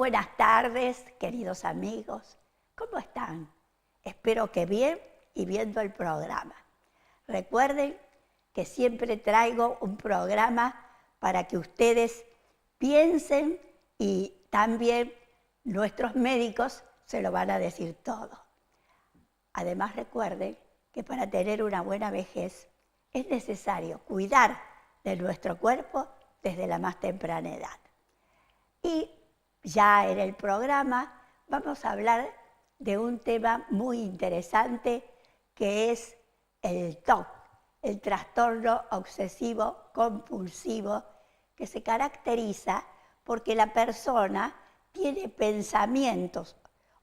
buenas tardes, queridos amigos. ¿Cómo están? Espero que bien y viendo el programa. Recuerden que siempre traigo un programa para que ustedes piensen y también nuestros médicos se lo van a decir todo. Además, recuerden que para tener una buena vejez es necesario cuidar de nuestro cuerpo desde la más temprana edad. Y ya en el programa vamos a hablar de un tema muy interesante que es el TOC, el trastorno obsesivo compulsivo, que se caracteriza porque la persona tiene pensamientos,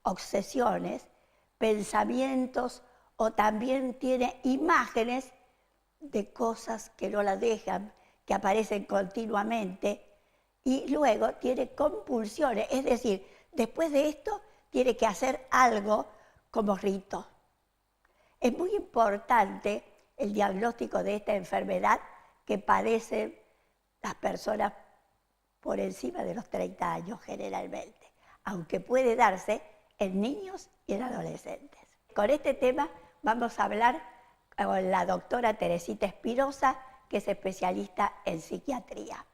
obsesiones, pensamientos o también tiene imágenes de cosas que no la dejan, que aparecen continuamente, y luego tiene compulsiones, es decir, después de esto tiene que hacer algo como rito. Es muy importante el diagnóstico de esta enfermedad que padecen las personas por encima de los 30 años generalmente, aunque puede darse en niños y en adolescentes. Con este tema vamos a hablar con la doctora Teresita Espinosa, que es especialista en psiquiatría.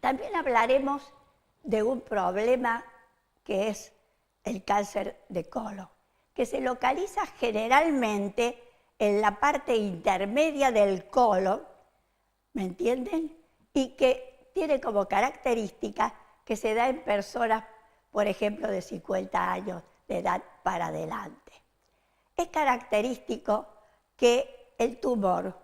También hablaremos de un problema que es el cáncer de colon, que se localiza generalmente en la parte intermedia del colon, ¿me entienden? Y que tiene como característica que se da en personas, por ejemplo, de 50 años de edad para adelante. Es característico que el tumor,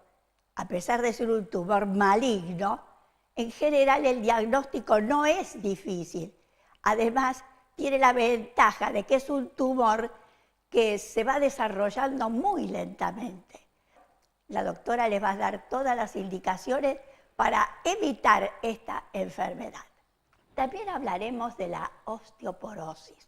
a pesar de ser un tumor maligno, en general el diagnóstico no es difícil. Además, tiene la ventaja de que es un tumor que se va desarrollando muy lentamente. La doctora les va a dar todas las indicaciones para evitar esta enfermedad. También hablaremos de la osteoporosis.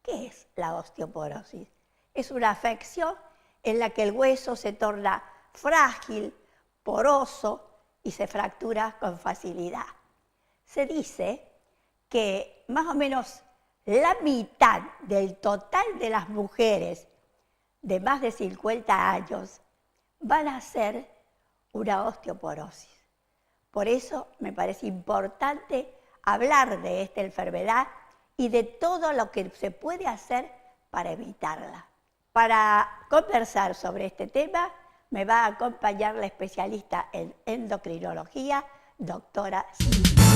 ¿Qué es la osteoporosis? Es una afección en la que el hueso se torna frágil, poroso y se fractura con facilidad. Se dice que más o menos la mitad del total de las mujeres de más de 50 años van a hacer una osteoporosis. Por eso me parece importante hablar de esta enfermedad y de todo lo que se puede hacer para evitarla. Para conversar sobre este tema me va a acompañar la especialista en endocrinología, doctora Silvia.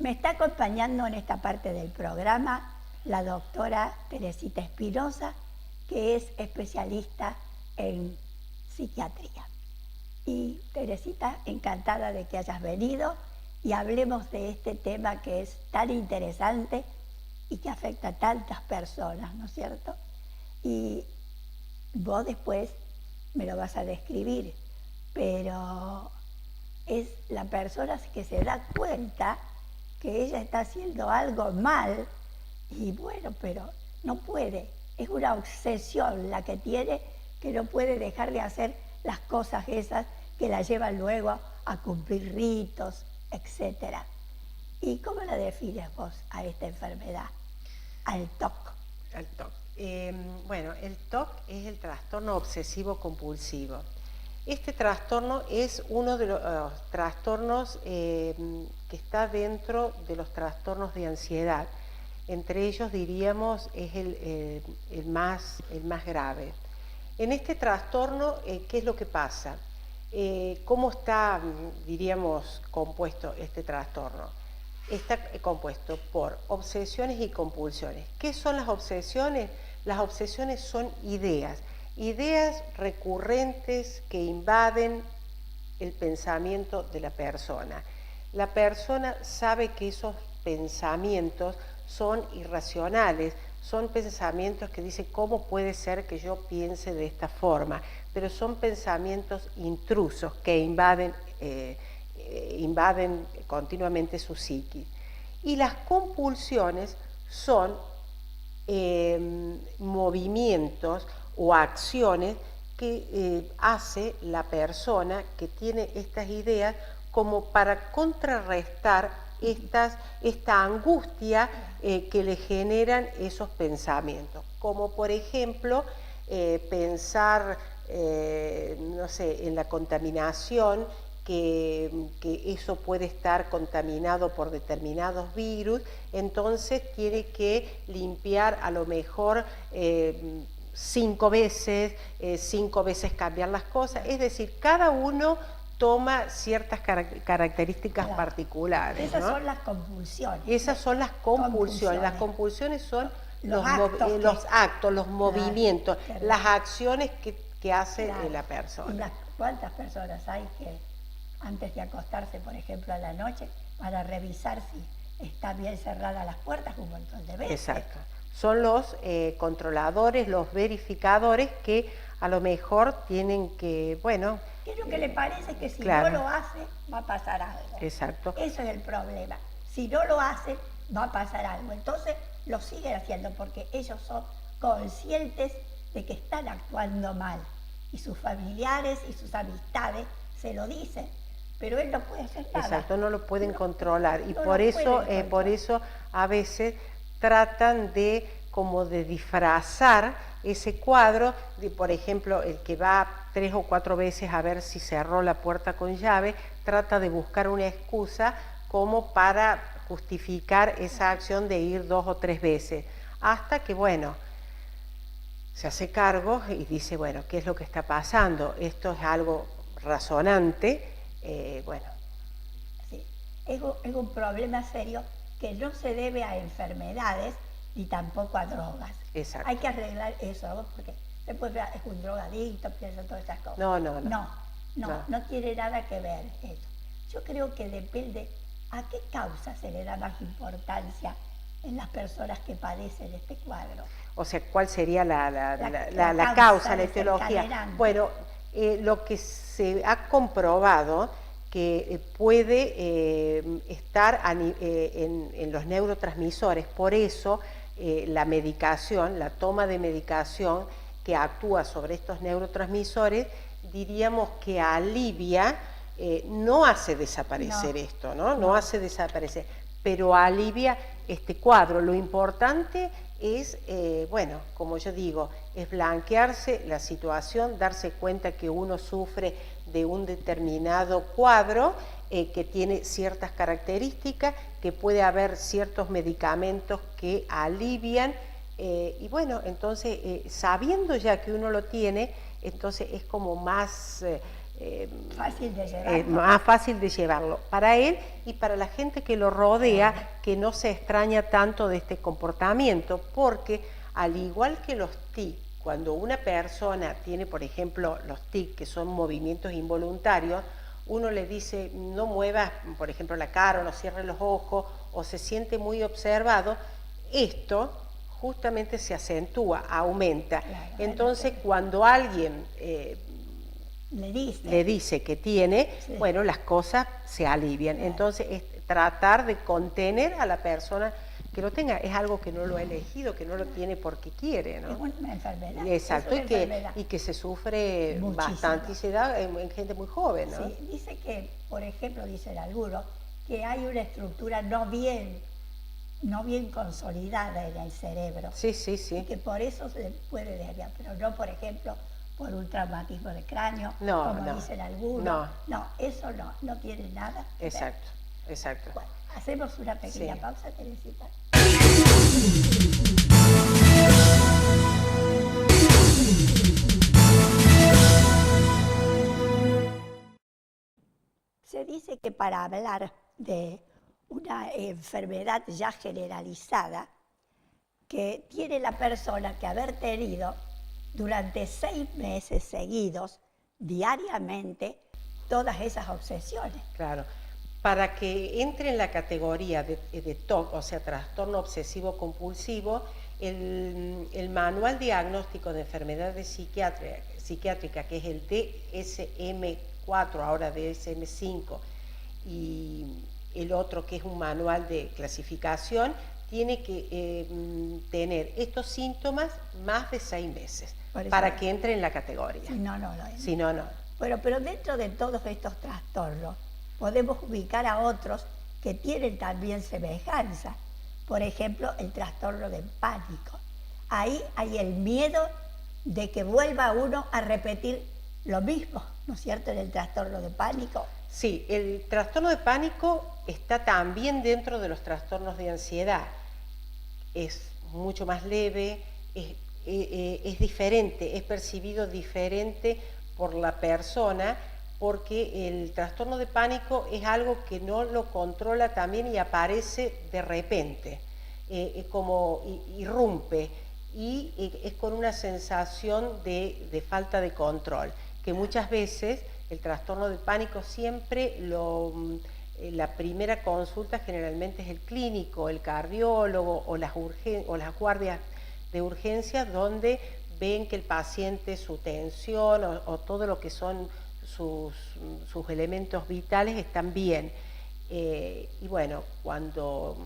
Me está acompañando en esta parte del programa la doctora Teresita Espinosa, que es especialista en psiquiatría. Y Teresita, encantada de que hayas venido y hablemos de este tema que es tan interesante y que afecta a tantas personas, ¿no es cierto? Y vos después me lo vas a describir, pero es la persona que se da cuenta que ella está haciendo algo mal y bueno, pero no puede, es una obsesión la que tiene, que no puede dejar de hacer las cosas esas que la llevan luego a cumplir ritos, etc. ¿Y cómo la defines vos a esta enfermedad, al TOC? Al TOC. Bueno, el TOC es el trastorno obsesivo compulsivo. Este trastorno es uno de los trastornos que está dentro de los trastornos de ansiedad. Entre ellos, diríamos, es el más grave. En este trastorno, ¿qué es lo que pasa? ¿Cómo está, diríamos, compuesto este trastorno? Está compuesto por obsesiones y compulsiones. ¿Qué son las obsesiones? Las obsesiones son ideas recurrentes que invaden el pensamiento de la persona. La persona sabe que esos pensamientos son irracionales, son pensamientos que dicen, ¿cómo puede ser que yo piense de esta forma? Pero son pensamientos intrusos que invaden continuamente su psiquis. Y las compulsiones son movimientos o acciones que hace la persona que tiene estas ideas como para contrarrestar esta angustia que le generan esos pensamientos. Como por ejemplo, pensar, no sé, en la contaminación, que eso puede estar contaminado por determinados virus, entonces tiene que limpiar a lo mejor 5 veces, 5 veces cambiar las cosas, es decir, cada uno toma ciertas características particulares. Esas ¿no? son las compulsiones. Esas son las compulsiones. Las compulsiones son los actos, los movimientos, las acciones que hace la persona. ¿Y cuántas personas hay que antes de acostarse, por ejemplo, a la noche, para revisar si están bien cerradas las puertas un montón de veces? Exacto. Son los controladores, los verificadores que a lo mejor tienen que, bueno... ¿Qué es lo que le parece? Que si no lo hace, va a pasar algo. Exacto. Eso es el problema. Si no lo hace, va a pasar algo. Entonces lo siguen haciendo porque ellos son conscientes de que están actuando mal. Y sus familiares y sus amistades se lo dicen. Pero él no puede hacer nada. Exacto, no lo pueden controlar. Y por eso a veces tratan de como de disfrazar ese cuadro, de, por ejemplo, el que va 3 o 4 veces a ver si cerró la puerta con llave, trata de buscar una excusa como para justificar esa acción de ir 2 o 3 veces, hasta que, bueno, se hace cargo y dice, bueno, ¿qué es lo que está pasando? Esto es algo razonante, bueno. Sí, es un problema serio que no se debe a enfermedades ni tampoco a drogas. Exacto. Hay que arreglar eso, porque después es un drogadicto, piensa todas esas cosas. No tiene nada que ver eso. Yo creo que depende a qué causa se le da más importancia en las personas que padecen este cuadro. O sea, ¿cuál sería la causa, la etiología? Bueno, lo que se ha comprobado que puede estar en los neurotransmisores, por eso la medicación, la toma de medicación que actúa sobre estos neurotransmisores, diríamos que alivia, no hace desaparecer esto, no hace desaparecer, pero alivia este cuadro. Lo importante es, bueno, como yo digo, es blanquearse la situación, darse cuenta que uno sufre de un determinado cuadro que tiene ciertas características, que puede haber ciertos medicamentos que alivian, y bueno, entonces sabiendo ya que uno lo tiene, entonces es como más... fácil de llevarlo. Más fácil de llevarlo para él y para la gente que lo rodea, que no se extraña tanto de este comportamiento, porque al igual que los TIC, cuando una persona tiene, por ejemplo, los TIC, que son movimientos involuntarios, uno le dice no muevas, por ejemplo, la cara o no cierre los ojos, o se siente muy observado, esto justamente se acentúa, aumenta. Entonces, cuando alguien le dice que tiene, bueno, las cosas se alivian. Entonces, es tratar de contener a la persona que lo tenga. Es algo que no lo ha elegido, que no lo tiene porque quiere, ¿no? Es una enfermedad. Exacto, y que se sufre muchísimo, bastante y se da en gente muy joven, ¿no? Sí, dice que, por ejemplo, dicen algunos, que hay una estructura no bien consolidada en el cerebro. Sí, sí, sí. Y que por eso se puede desviar, pero no, por ejemplo, por un traumatismo de cráneo, como dicen algunos. No, eso no tiene nada que ver. Exacto, exacto. Bueno, hacemos una pequeña pausa, Teresita. Se dice que para hablar de una enfermedad ya generalizada que tiene la persona que haber tenido durante 6 meses seguidos, diariamente, todas esas obsesiones. Claro. Para que entre en la categoría de TOC, o sea, trastorno obsesivo compulsivo, el manual diagnóstico de enfermedades psiquiátricas, que es el DSM-4, ahora DSM-5, y el otro que es un manual de clasificación, tiene que tener estos síntomas más de 6 meses para que entre en la categoría. Si no, no. Si no, no. Bueno, pero dentro de todos estos trastornos, podemos ubicar a otros que tienen también semejanza. Por ejemplo, el trastorno de pánico. Ahí hay el miedo de que vuelva uno a repetir lo mismo, ¿no es cierto?, en el trastorno de pánico. Sí, el trastorno de pánico está también dentro de los trastornos de ansiedad. Es mucho más leve, es diferente, es percibido diferente por la persona, porque el trastorno de pánico es algo que no lo controla también y aparece de repente, como irrumpe, y es con una sensación de falta de control, que muchas veces el trastorno de pánico siempre la primera consulta generalmente es el clínico, el cardiólogo o las guardias de urgencias, donde ven que el paciente, su tensión o todo lo que son sus elementos vitales están bien. Y bueno, cuando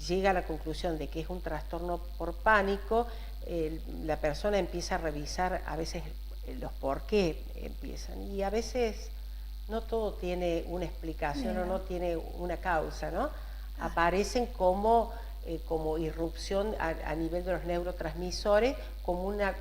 llega a la conclusión de que es un trastorno por pánico, la persona empieza a revisar a veces los por qué empiezan, y a veces no todo tiene una explicación o no tiene una causa, ¿no? Aparecen como irrupción a nivel de los neurotransmisores, es como una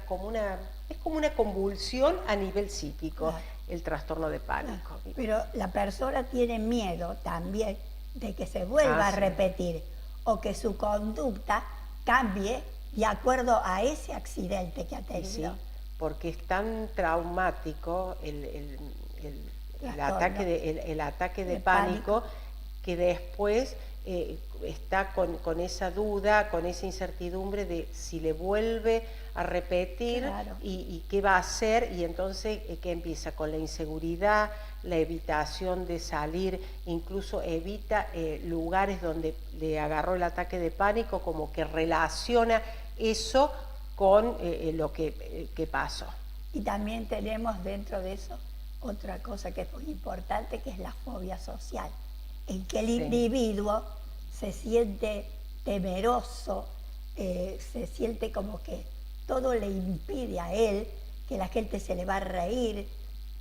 convulsión a nivel psíquico, el trastorno de pánico. Pero la persona tiene miedo también de que se vuelva a repetir o que su conducta cambie de acuerdo a ese accidente que ha tenido. Sí, porque es tan traumático el ataque de pánico que después está con esa duda, con esa incertidumbre de si le vuelve a repetir y qué va a hacer, y entonces que empieza con la inseguridad, la evitación de salir, incluso evita lugares donde le agarró el ataque de pánico, como que relaciona eso con lo que pasó. Y también tenemos dentro de eso otra cosa que es muy importante, que es la fobia social, en que el individuo se siente temeroso, se siente como que todo le impide a él, que la gente se le va a reír,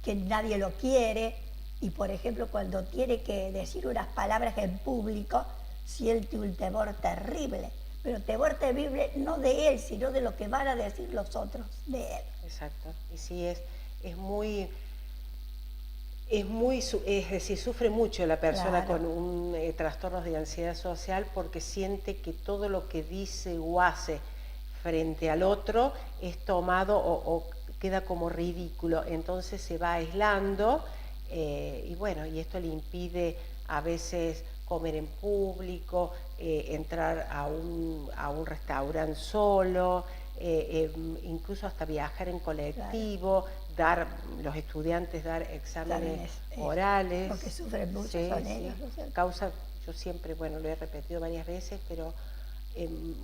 que nadie lo quiere, y por ejemplo cuando tiene que decir unas palabras en público, siente un temor terrible, pero temor terrible no de él, sino de lo que van a decir los otros de él. Exacto, y sí, es decir, sufre mucho la persona con un trastorno de ansiedad social, porque siente que todo lo que dice o hace frente al otro es tomado o queda como ridículo, entonces se va aislando, y bueno, y esto le impide a veces comer en público, entrar a un restaurante solo, incluso hasta viajar en colectivo, los estudiantes dar exámenes orales. Porque sufren mucho, son ellos. Causa, yo siempre, bueno, lo he repetido varias veces, pero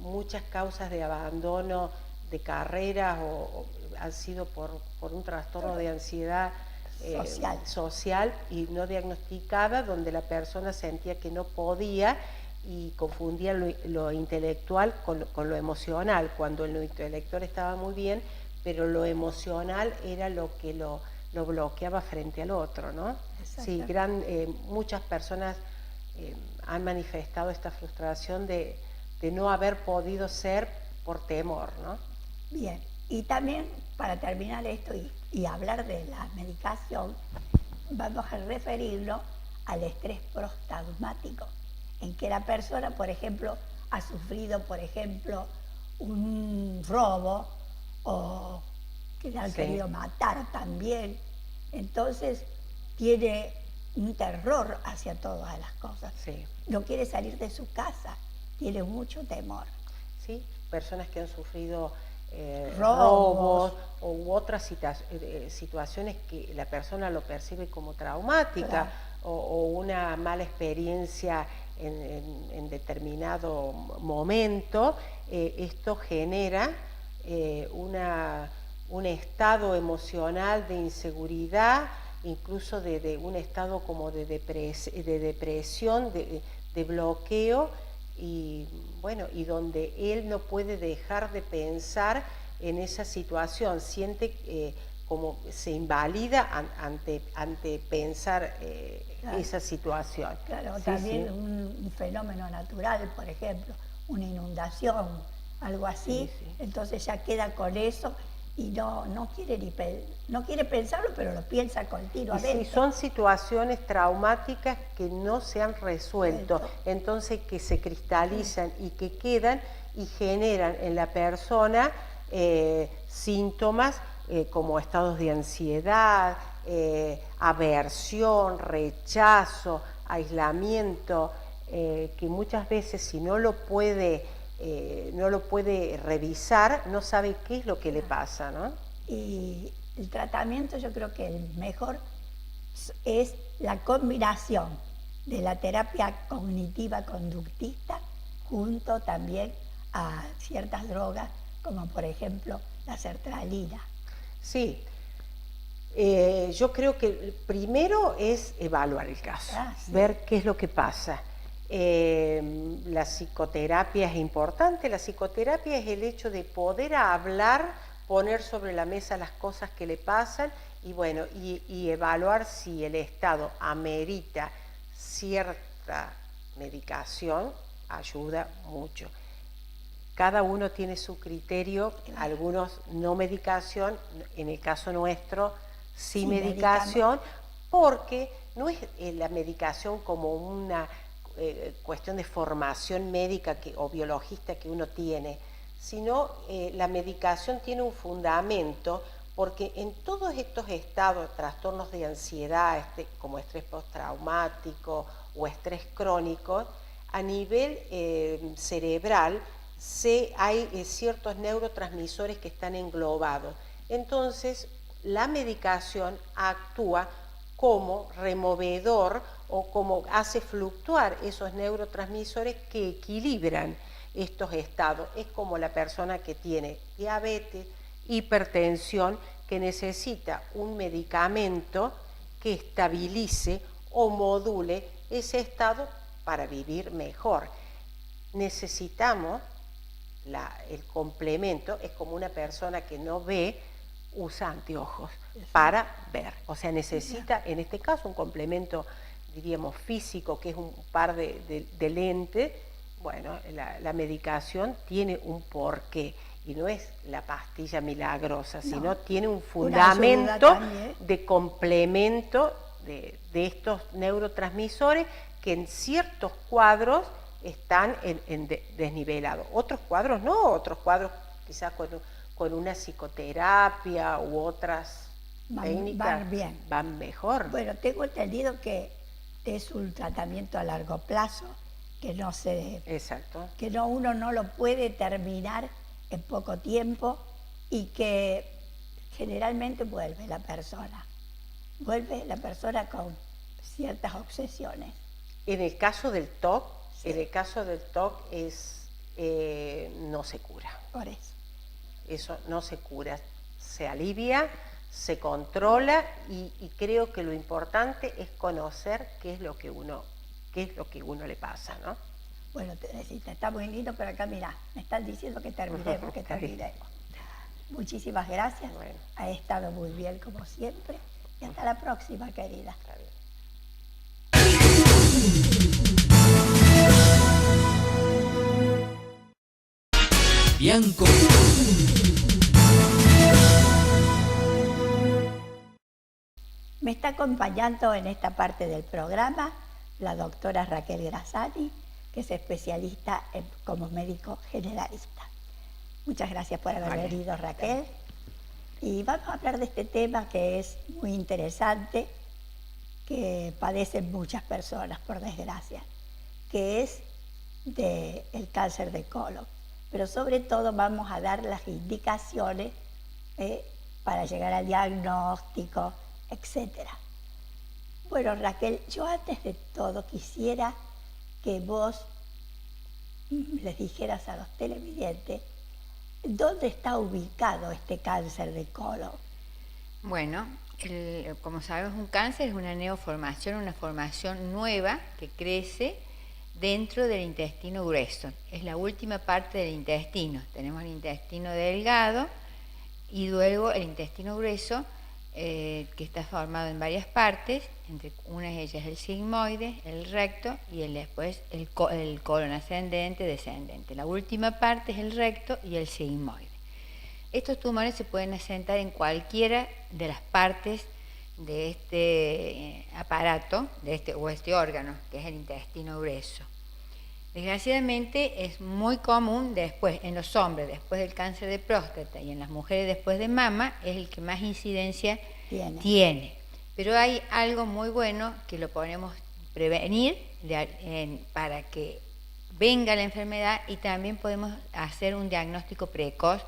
muchas causas de abandono de carreras han sido por un trastorno de ansiedad social y no diagnosticada, donde la persona sentía que no podía y confundía lo intelectual con lo emocional, cuando lo intelectual estaba muy bien, pero lo emocional era lo que lo bloqueaba frente al otro, ¿no? Sí, muchas personas han manifestado esta frustración de no haber podido ser por temor, ¿no? Bien, y también para terminar esto y hablar de la medicación, vamos a referirnos al estrés postraumático, en que la persona, por ejemplo, ha sufrido, por ejemplo, un robo o que le han querido matar también. Entonces tiene un terror hacia todas las cosas. No quiere salir de su casa, tiene mucho temor. Sí, personas que han sufrido robos u otras situaciones que la persona lo percibe como traumática, o una mala experiencia en determinado momento, esto genera un estado emocional de inseguridad, incluso de un estado como de depresión, de bloqueo, y bueno, y donde él no puede dejar de pensar en esa situación, siente como se invalida ante pensar Claro. esa situación. Claro, Sí, también sí. un fenómeno natural, por ejemplo, una inundación, algo así, Sí, sí. entonces ya queda con eso y no quiere no quiere pensarlo, pero lo piensa Y continuamente. sí, son situaciones traumáticas que no se han resuelto, Resuelto. entonces que se cristalizan y que quedan y generan en la persona síntomas como estados de ansiedad, aversión, rechazo, aislamiento, que muchas veces si no lo puede revisar, no sabe qué es lo que le pasa, ¿no? Y el tratamiento, yo creo que el mejor es la combinación de la terapia cognitiva conductista junto también a ciertas drogas, como por ejemplo la sertralina. Sí, yo creo que primero es evaluar el caso, Sí. ver qué es lo que pasa. La psicoterapia es importante. La psicoterapia es el hecho de poder hablar, poner sobre la mesa las cosas que le pasan y bueno, y evaluar si el Estado amerita cierta medicación, ayuda mucho. Cada uno tiene su criterio, algunos no medicación, en el caso nuestro sí medicación, porque no es la medicación como una cuestión de formación médica o biologista que uno tiene, sino la medicación tiene un fundamento porque en todos estos estados, trastornos de ansiedad, como estrés postraumático o estrés crónico, a nivel cerebral, hay ciertos neurotransmisores que están englobados. Entonces, la medicación actúa como removedor o como hace fluctuar esos neurotransmisores que equilibran estos estados. Es como la persona que tiene diabetes, hipertensión, que necesita un medicamento que estabilice o module ese estado para vivir mejor. Necesitamos el complemento, es como una persona que no ve, usa anteojos para ver. O sea, necesita, en este caso, un complemento, diríamos, físico, que es un par de lentes. Bueno, la medicación tiene un porqué y no es la pastilla milagrosa, sino tiene un fundamento de complemento de estos neurotransmisores que en ciertos cuadros están desnivelados. Otros cuadros no, otros cuadros quizás con una psicoterapia u otras técnicas van mejor. Bueno, tengo entendido que es un tratamiento a largo plazo, que no Exacto. Que uno no lo puede terminar en poco tiempo y que generalmente vuelve la persona con ciertas obsesiones. En el caso del TOC, no se cura. Por eso. Eso no se cura, se alivia, se controla y creo que lo importante es conocer qué es lo que uno le pasa, ¿no? Bueno, Teresita, está muy lindo, pero acá mirá, me están diciendo que terminemos, Muchísimas gracias, bueno. Ha estado muy bien como siempre y hasta la próxima, querida. Está bien. Bianco. Me está acompañando en esta parte del programa la doctora Raquel Grassani, que es especialista como médico generalista. Muchas gracias por haber venido, Raquel. Y vamos a hablar de este tema que es muy interesante, que padecen muchas personas, por desgracia, que es el cáncer de colon. Pero sobre todo vamos a dar las indicaciones para llegar al diagnóstico, etc. Bueno, Raquel, yo antes de todo quisiera que vos les dijeras a los televidentes dónde está ubicado este cáncer de colon. Bueno, como sabemos, un cáncer es una neoformación, una formación nueva que crece dentro del intestino grueso. Es la última parte del intestino. Tenemos el intestino delgado y luego el intestino grueso que está formado en varias partes, entre una de ellas el sigmoide, el recto y después el colon ascendente, descendente. La última parte es el recto y el sigmoide. Estos tumores se pueden asentar en cualquiera de las partes de este aparato, o este órgano, que es el intestino grueso. Desgraciadamente es muy común después, en los hombres después del cáncer de próstata y en las mujeres después de mama, es el que más incidencia tiene. Pero hay algo muy bueno que lo podemos prevenir para que venga la enfermedad, y también podemos hacer un diagnóstico precoz,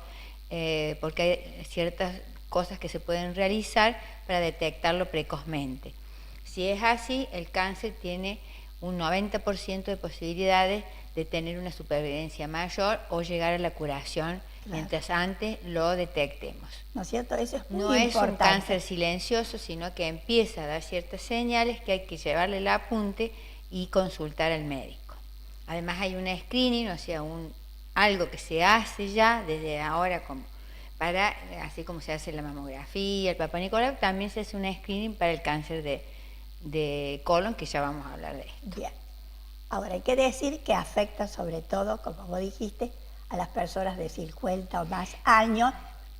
porque hay ciertas cosas que se pueden realizar para detectarlo precozmente. Si es así, el cáncer tiene un 90% de posibilidades de tener una supervivencia mayor o llegar a la curación, mientras antes lo detectemos. ¿No es cierto? Eso es muy importante. No es un cáncer silencioso, sino que empieza a dar ciertas señales que hay que llevarle el apunte y consultar al médico. Además hay un screening, o sea, algo que se hace ya desde ahora, así como se hace la mamografía, el Papá Nicolau, también se hace un screening para el cáncer de colon, que ya vamos a hablar de esto. Bien. Ahora hay que decir que afecta sobre todo, como vos dijiste, a las personas de 50 o más años.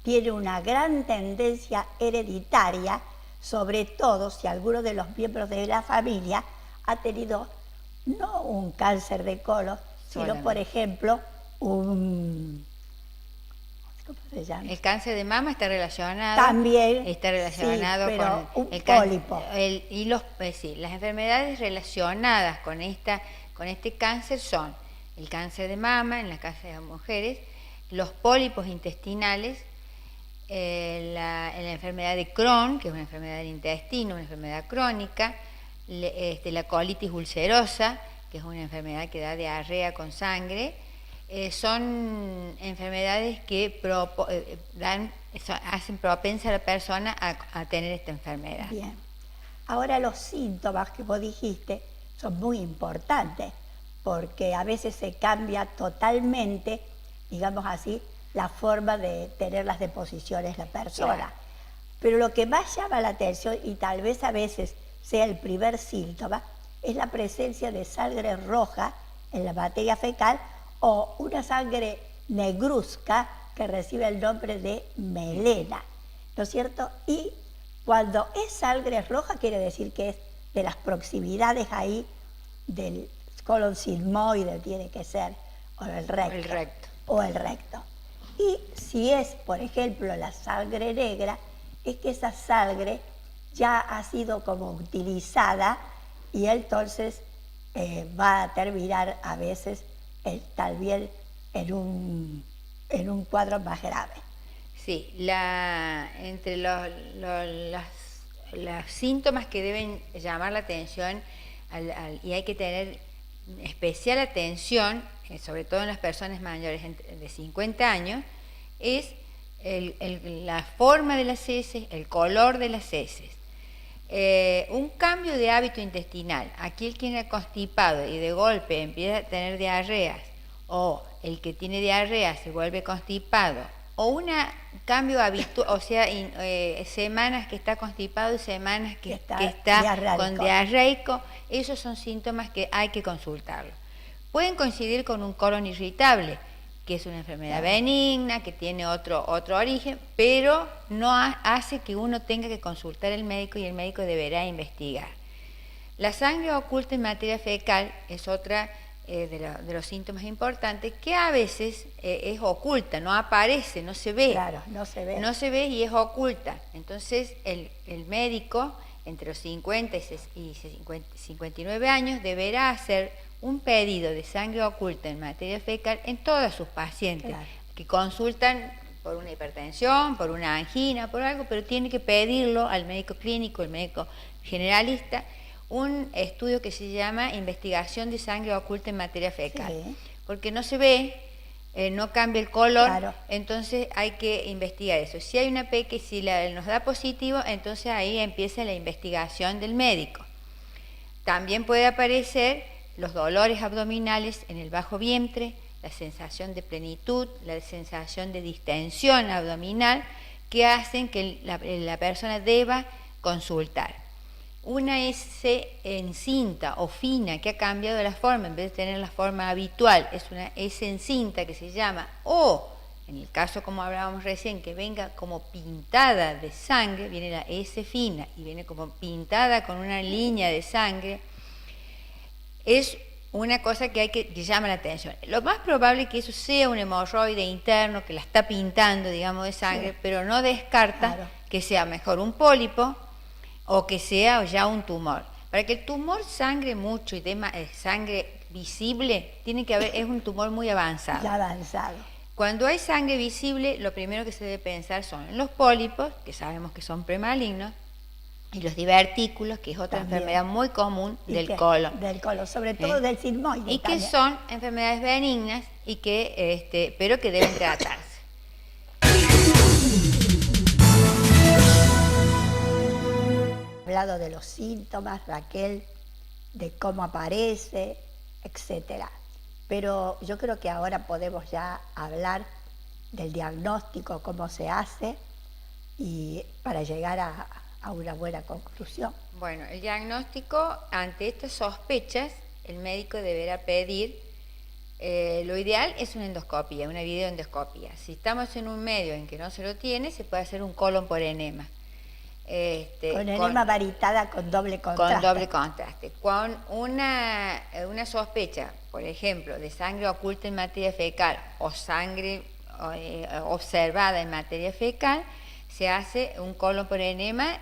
Tiene una gran tendencia hereditaria, sobre todo si alguno de los miembros de la familia ha tenido no un cáncer de colon, sino por ejemplo ¿cómo se llama? El cáncer de mama está relacionado. También. Está relacionado, sí, pero con un pólipo. Las enfermedades relacionadas con este cáncer son el cáncer de mama en la caso de las mujeres, los pólipos intestinales, la enfermedad de Crohn, que es una enfermedad del intestino, una enfermedad crónica, la colitis ulcerosa, que es una enfermedad que da diarrea con sangre. Son enfermedades que hacen propensa a la persona a tener esta enfermedad. Bien. Ahora los síntomas que vos dijiste son muy importantes, porque a veces se cambia totalmente, digamos así, la forma de tener las deposiciones la persona. Claro. Pero lo que más llama la atención, y tal vez a veces sea el primer síntoma, es la presencia de sangre roja en la materia fecal, o una sangre negruzca que recibe el nombre de melena, ¿no es cierto? Y cuando es sangre roja quiere decir que es de las proximidades ahí del colon sigmoide, tiene que ser, o el recto. O el recto. Y si es, por ejemplo, la sangre negra, es que esa sangre ya ha sido como utilizada y entonces va a terminar a veces también en un cuadro más grave. Sí, entre los síntomas que deben llamar la atención y hay que tener especial atención, sobre todo en las personas mayores de 50 años, es la forma de las heces, el color de las heces. Un cambio de hábito intestinal, aquí el que era constipado y de golpe empieza a tener diarreas, o el que tiene diarrea se vuelve constipado, o un cambio habitual, o sea, semanas que está constipado y semanas que está con diarreico, esos son síntomas que hay que consultarlo. Pueden coincidir con un colon irritable, que es una enfermedad benigna, que tiene otro origen, pero no hace que uno tenga que consultar al médico, y el médico deberá investigar. La sangre oculta en materia fecal es otra de los síntomas importantes, que a veces es oculta, no aparece, no se ve. Claro, no se ve. No se ve y es oculta. Entonces el médico entre los 50 y 59 años deberá hacer un pedido de sangre oculta en materia fecal en todos sus pacientes, que consultan por una hipertensión, por una angina, por algo, pero tiene que pedirlo al médico clínico, el médico generalista, un estudio que se llama investigación de sangre oculta en materia fecal, porque no se ve, no cambia el color, entonces hay que investigar eso. Si hay una P que si nos da positivo, entonces ahí empieza la investigación del médico. También puede aparecer los dolores abdominales en el bajo vientre, la sensación de plenitud, la sensación de distensión abdominal, que hacen que la persona deba consultar. Una S encinta o fina que ha cambiado la forma, en vez de tener la forma habitual, es una S encinta que se llama, o en el caso como hablábamos recién, que venga como pintada de sangre, viene la S fina y viene como pintada con una línea de sangre, es una cosa que llama la atención. Lo más probable es que eso sea un hemorroide interno que la está pintando, digamos, de sangre, sí, pero no descarta que sea mejor un pólipo o que sea ya un tumor. Para que el tumor sangre mucho y dé sangre visible, tiene que haber, es un tumor muy avanzado. Ya avanzado. Cuando hay sangre visible, lo primero que se debe pensar son en los pólipos, que sabemos que son premalignos, y los divertículos, que es otra enfermedad muy común del colon. Del colon, sobre todo del sigmoide. Y que son enfermedades benignas, y que, pero que deben tratarse. Hablado de los síntomas, Raquel, de cómo aparece, etcétera. Pero yo creo que ahora podemos ya hablar del diagnóstico, cómo se hace, y para llegar a una buena conclusión. Bueno, el diagnóstico, ante estas sospechas, el médico deberá pedir, lo ideal es una endoscopia, una videoendoscopia. Si estamos en un medio en que no se lo tiene, se puede hacer un colon por enema. Con enema varitada con doble contraste. Con doble contraste. Con una sospecha, por ejemplo, de sangre oculta en materia fecal o sangre observada en materia fecal, se hace un colon por enema,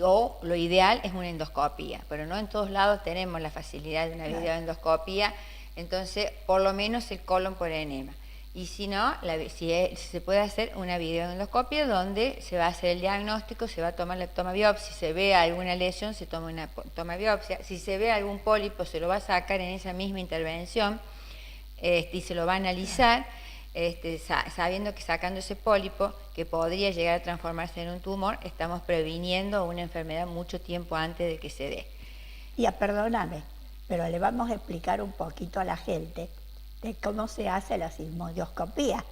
o lo ideal es una endoscopia, pero no en todos lados tenemos la facilidad de una videoendoscopia, entonces por lo menos el colon por enema. Y si no, si se puede hacer una videoendoscopia donde se va a hacer el diagnóstico, se va a tomar la toma biopsia, si se ve alguna lesión se toma una toma biopsia, si se ve algún pólipo se lo va a sacar en esa misma intervención y se lo va a analizar, sabiendo que sacando ese pólipo, que podría llegar a transformarse en un tumor, estamos previniendo una enfermedad mucho tiempo antes de que se dé. Y perdóname, pero le vamos a explicar un poquito a la gente de cómo se hace la sigmoidoscopía,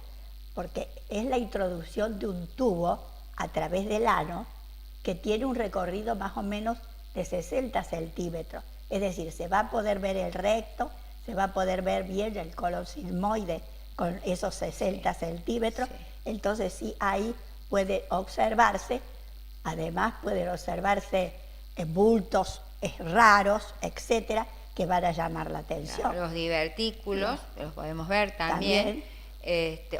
porque es la introducción de un tubo a través del ano que tiene un recorrido más o menos de 60 centímetros. Es decir, se va a poder ver el recto, se va a poder ver bien el colon sigmoide con esos 60 centímetros, sí. Entonces sí, ahí puede observarse, además pueden observarse bultos raros, etcétera, que van a llamar la atención. Claro, los divertículos, los podemos ver también.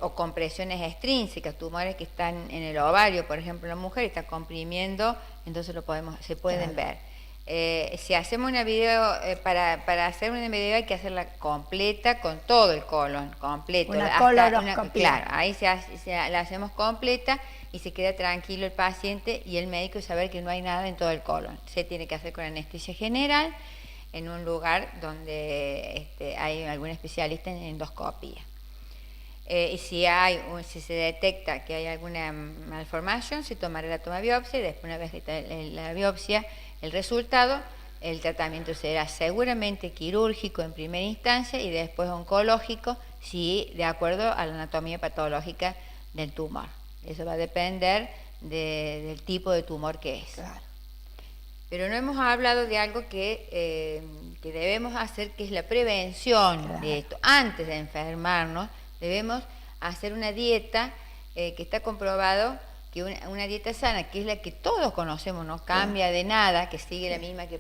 O compresiones extrínsecas, tumores que están en el ovario, por ejemplo, la mujer está comprimiendo, entonces se pueden ver. Si hacemos una video, para hacer una video hay que hacerla completa, con todo el colon, completo. Una colonoscopia. Claro, ahí la hacemos completa y se queda tranquilo el paciente y el médico saber que no hay nada en todo el colon. Se tiene que hacer con anestesia general, en un lugar donde hay algún especialista en endoscopia. Y si se detecta que hay alguna malformación, se tomará la toma biopsia y después, una vez que está la biopsia, el resultado, el tratamiento será seguramente quirúrgico en primera instancia y después oncológico, de acuerdo a la anatomía patológica del tumor. Eso va a depender del tipo de tumor que es. Claro. Pero no hemos hablado de algo que debemos hacer, que es la prevención de esto. Antes de enfermarnos, debemos hacer una dieta que está comprobado, que una dieta sana, que es la que todos conocemos, no cambia de nada, que sigue la misma que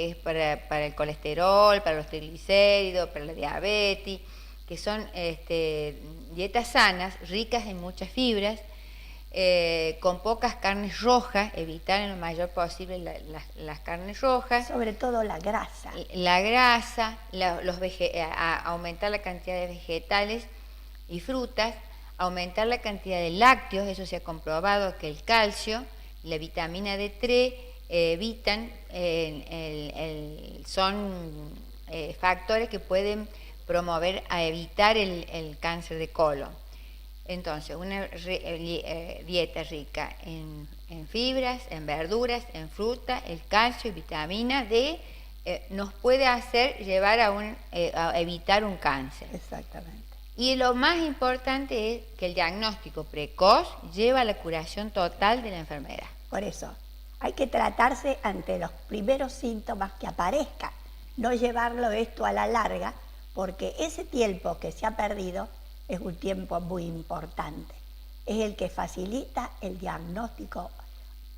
es para el colesterol, para los triglicéridos, para la diabetes, que son dietas sanas, ricas en muchas fibras, con pocas carnes rojas, evitar en lo mayor posible las carnes rojas. Sobre todo la grasa. La grasa, aumentar la cantidad de vegetales y frutas, aumentar la cantidad de lácteos, eso se ha comprobado que el calcio, la vitamina D3 son factores que pueden promover a evitar el cáncer de colon. Entonces, una dieta rica en fibras, en verduras, en fruta, el calcio y vitamina D nos puede hacer llevar a evitar un cáncer. Exactamente. Y lo más importante es que el diagnóstico precoz lleva a la curación total de la enfermedad. Por eso, hay que tratarse ante los primeros síntomas que aparezcan, no llevarlo esto a la larga, porque ese tiempo que se ha perdido es un tiempo muy importante. Es el que facilita el diagnóstico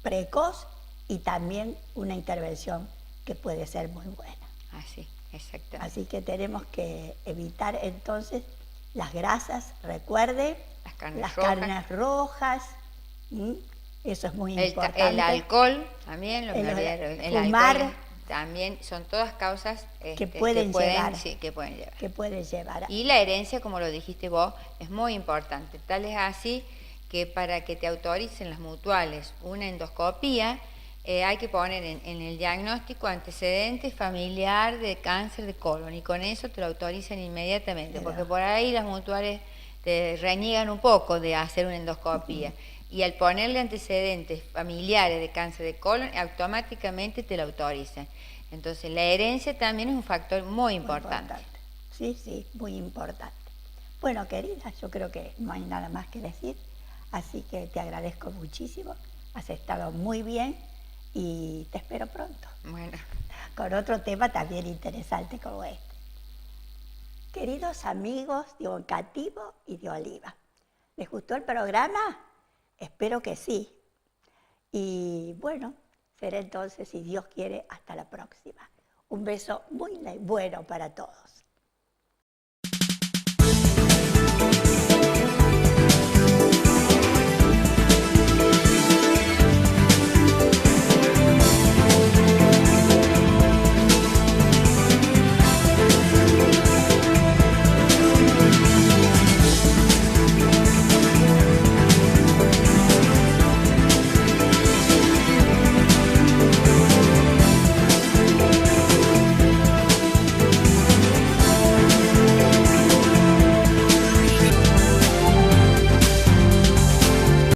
precoz y también una intervención que puede ser muy buena. Así, exactamente. Así que tenemos que evitar entonces las grasas, recuerde, Las carnes carnes rojas, eso es muy importante. El alcohol también, el fumar, alcohol también son todas causas que pueden llevar. Sí, que pueden llevar. Que puede llevar. Y la herencia, como lo dijiste vos, es muy importante. Tal es así que para que te autoricen las mutuales una endoscopía, hay que poner en el diagnóstico antecedentes familiar de cáncer de colon y con eso te lo autorizan inmediatamente, porque por ahí las mutuales te reniegan un poco de hacer una endoscopía. Y al ponerle antecedentes familiares de cáncer de colon, automáticamente te lo autorizan. Entonces, la herencia también es un factor muy importante. Sí, sí, muy importante. Bueno, querida, yo creo que no hay nada más que decir, así que te agradezco muchísimo, has estado muy bien y te espero pronto. Bueno. Con otro tema también interesante como este. Queridos amigos de Oncativo y de Oliva, ¿les gustó el programa? Espero que sí. Y bueno, será entonces, si Dios quiere, hasta la próxima. Un beso muy bueno para todos.